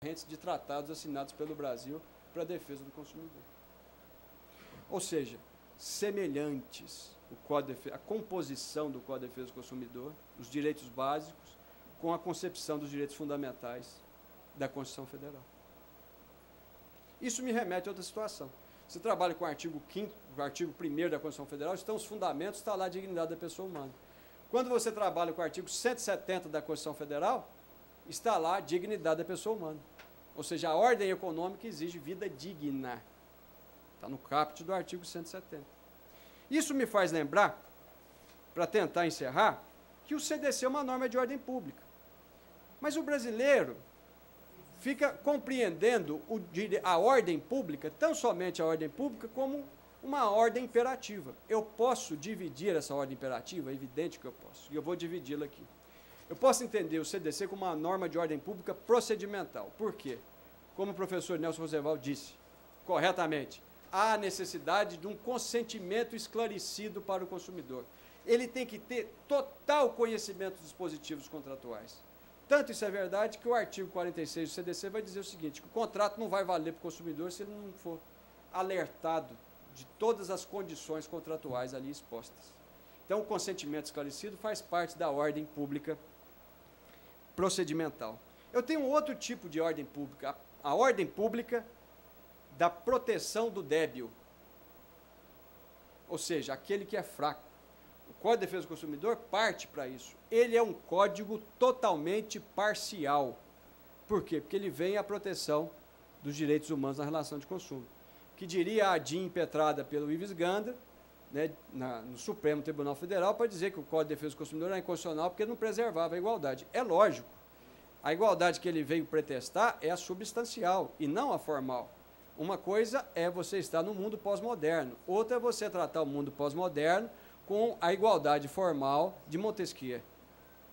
decorrentes de tratados assinados pelo Brasil para a defesa do consumidor. Ou seja, semelhantes a composição do Código de Defesa do Consumidor, os direitos básicos, com a concepção dos direitos fundamentais da Constituição Federal. Isso me remete a outra situação. Você trabalha com o artigo 5º, o artigo 1º da Constituição Federal, estão os fundamentos, está lá a dignidade da pessoa humana. Quando você trabalha com o artigo 170 da Constituição Federal, está lá a dignidade da pessoa humana. Ou seja, a ordem econômica exige vida digna. Está no caput do artigo 170. Isso me faz lembrar, para tentar encerrar, que o CDC é uma norma de ordem pública. Mas o brasileiro fica compreendendo a ordem pública, tão somente a ordem pública, como uma ordem imperativa. Eu posso dividir essa ordem imperativa? É evidente que eu posso, e eu vou dividi-la aqui. Eu posso entender o CDC como uma norma de ordem pública procedimental. Por quê? Como o professor Nelson Roosevelt disse, corretamente, há necessidade de um consentimento esclarecido para o consumidor. Ele tem que ter total conhecimento dos dispositivos contratuais. Tanto isso é verdade que o artigo 46 do CDC vai dizer o seguinte, que o contrato não vai valer para o consumidor se ele não for alertado de todas as condições contratuais ali expostas. Então, o consentimento esclarecido faz parte da ordem pública procedimental. Eu tenho um outro tipo de ordem pública, a ordem pública da proteção do débil, ou seja, aquele que é fraco. O Código de Defesa do Consumidor parte para isso. Ele é um código totalmente parcial. Por quê? Porque ele vem à proteção dos direitos humanos na relação de consumo. Que diria a DIN impetrada pelo Ives Gandra, né, no Supremo Tribunal Federal, para dizer que o Código de Defesa do Consumidor era inconstitucional porque não preservava a igualdade. É lógico. A igualdade que ele veio pretestar é a substancial e não a formal. Uma coisa é você estar no mundo pós-moderno, outra é você tratar o mundo pós-moderno com a igualdade formal de Montesquieu.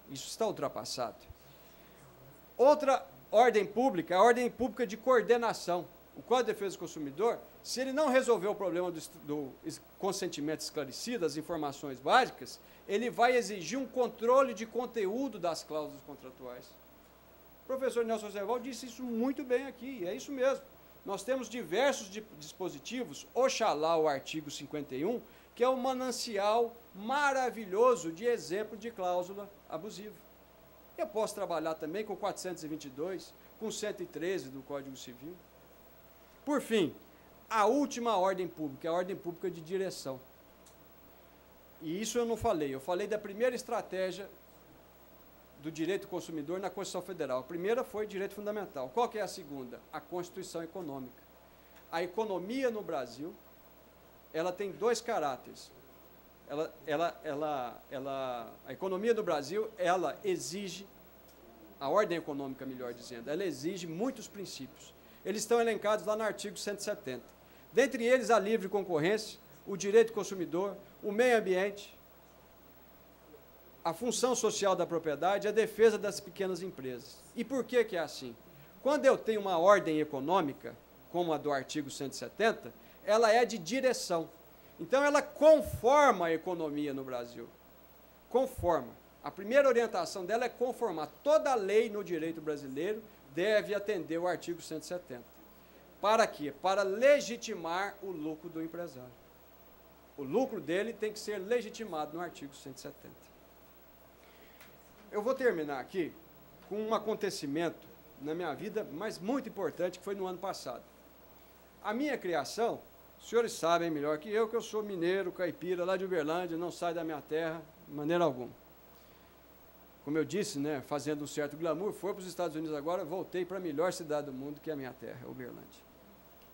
Isso está ultrapassado. Outra ordem pública, a ordem pública de coordenação. O Código de Defesa do Consumidor, se ele não resolver o problema do consentimento esclarecido, das informações básicas, ele vai exigir um controle de conteúdo das cláusulas contratuais. O professor Nelson Roosevelt disse isso muito bem aqui, é isso mesmo. Nós temos diversos dispositivos, oxalá o artigo 51, que é um manancial maravilhoso de exemplo de cláusula abusiva. Eu posso trabalhar também com 422, com 113 do Código Civil. Por fim, a última ordem pública, a ordem pública de direção. E isso eu não falei, eu falei da primeira estratégia do direito do consumidor na Constituição Federal. A primeira foi direito fundamental. Qual que é a segunda? A Constituição Econômica. A economia no Brasil, ela tem dois caráteres. A economia do Brasil, ela exige, a ordem econômica, melhor dizendo, ela exige muitos princípios. Eles estão elencados lá no artigo 170. Dentre eles, a livre concorrência, o direito do consumidor, o meio ambiente, a função social da propriedade e a defesa das pequenas empresas. E por que que é assim? Quando eu tenho uma ordem econômica, como a do artigo 170, ela é de direção. Então, ela conforma a economia no Brasil. Conforma. A primeira orientação dela é conformar. Toda lei no direito brasileiro deve atender o artigo 170. Para quê? Para legitimar o lucro do empresário. O lucro dele tem que ser legitimado no artigo 170. Eu vou terminar aqui com um acontecimento na minha vida, mas muito importante, que foi no ano passado. A minha criação, os senhores sabem melhor que eu sou mineiro, caipira, lá de Uberlândia, não saio da minha terra de maneira alguma. Como eu disse, né, fazendo um certo glamour, fui para os Estados Unidos agora, voltei para a melhor cidade do mundo, que é a minha terra, Uberlândia.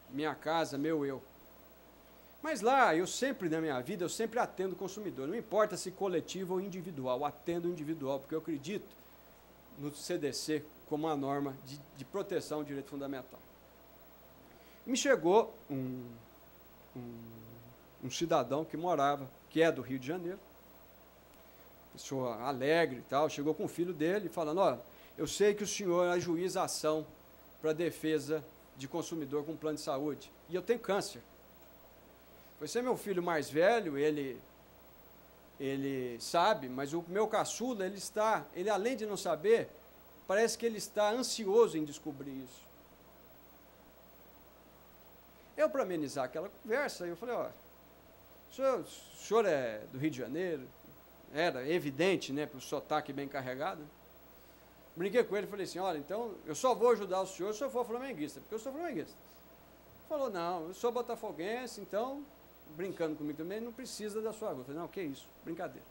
Minha casa, meu eu. Mas lá, eu sempre, na minha vida, eu sempre atendo o consumidor. Não importa se coletivo ou individual, atendo o individual, porque eu acredito no CDC como uma norma de proteção ao direito fundamental. Me chegou um cidadão que é do Rio de Janeiro, pessoa alegre e tal, chegou com o filho dele, falando, ó, eu sei que o senhor ajuiza ação para defesa de consumidor com plano de saúde, e eu tenho câncer. Você é meu filho mais velho, ele sabe, mas o meu caçula, ele além de não saber, parece que ele está ansioso em descobrir isso. Eu, para amenizar aquela conversa, eu falei, ó, o senhor é do Rio de Janeiro? Era evidente, né, para o sotaque bem carregado. Brinquei com ele e falei assim, olha, então, eu só vou ajudar o senhor se eu for flamenguista, porque eu sou flamenguista. Falou, não, eu sou botafoguense, então, brincando comigo também, não precisa da sua ajuda. Eu falei, não, que isso, brincadeira.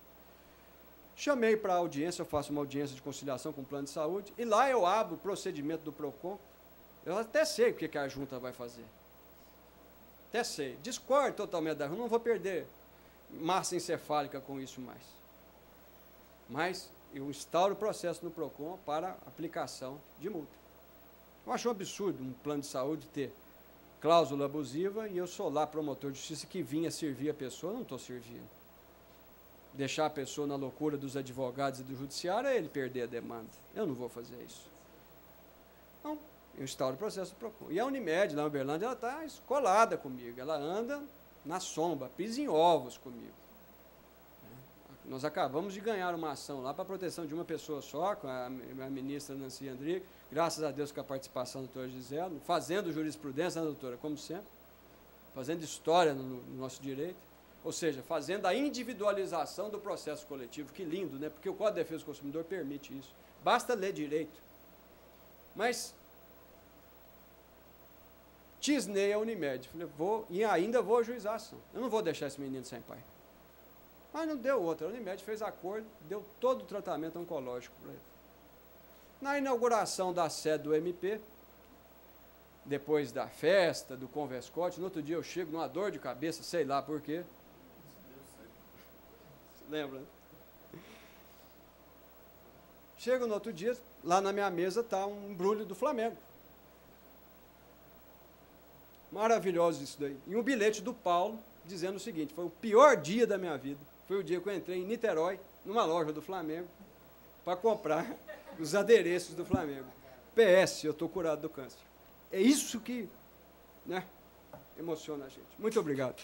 Chamei para a audiência, eu faço uma audiência de conciliação com o plano de saúde, e lá eu abro o procedimento do PROCON. Eu até sei o que a junta vai fazer. Até sei. Discordo totalmente da junta, não vou perder massa encefálica com isso mais. Mas eu instauro o processo no PROCON para aplicação de multa. Eu acho um absurdo um plano de saúde ter cláusula abusiva e eu sou lá promotor de justiça que vinha servir a pessoa, eu não estou servindo. Deixar a pessoa na loucura dos advogados e do judiciário é ele perder a demanda. Eu não vou fazer isso. Então, eu instauro o processo do PROCON. E a Unimed, lá em Uberlândia, ela está escolada comigo. Ela anda na sombra, pisa em ovos comigo. Nós acabamos de ganhar uma ação lá para a proteção de uma pessoa só, com a ministra Nancy Andrighi, graças a Deus com a participação do doutor Giselo, fazendo jurisprudência, né, doutora, como sempre, fazendo história no nosso direito, ou seja, fazendo a individualização do processo coletivo. Que lindo, né? Porque o Código de Defesa do Consumidor permite isso. Basta ler direito. Mas tisnei a Unimed, falei, e ainda vou ajuizar a ação. Eu não vou deixar esse menino sem pai. Mas não deu outra. A Unimed fez acordo, deu todo o tratamento oncológico para ele. Na inauguração da sede do MP, depois da festa, do Converscote, no outro dia eu chego numa dor de cabeça, sei lá por quê. Lembra, né? Chego no outro dia, lá na minha mesa está um embrulho do Flamengo. Maravilhoso isso daí. E um bilhete do Paulo, dizendo o seguinte, foi o pior dia da minha vida. Foi o dia que eu entrei em Niterói, numa loja do Flamengo, para comprar os adereços do Flamengo. PS, eu estou curado do câncer. É isso que, né, emociona a gente. Muito obrigado.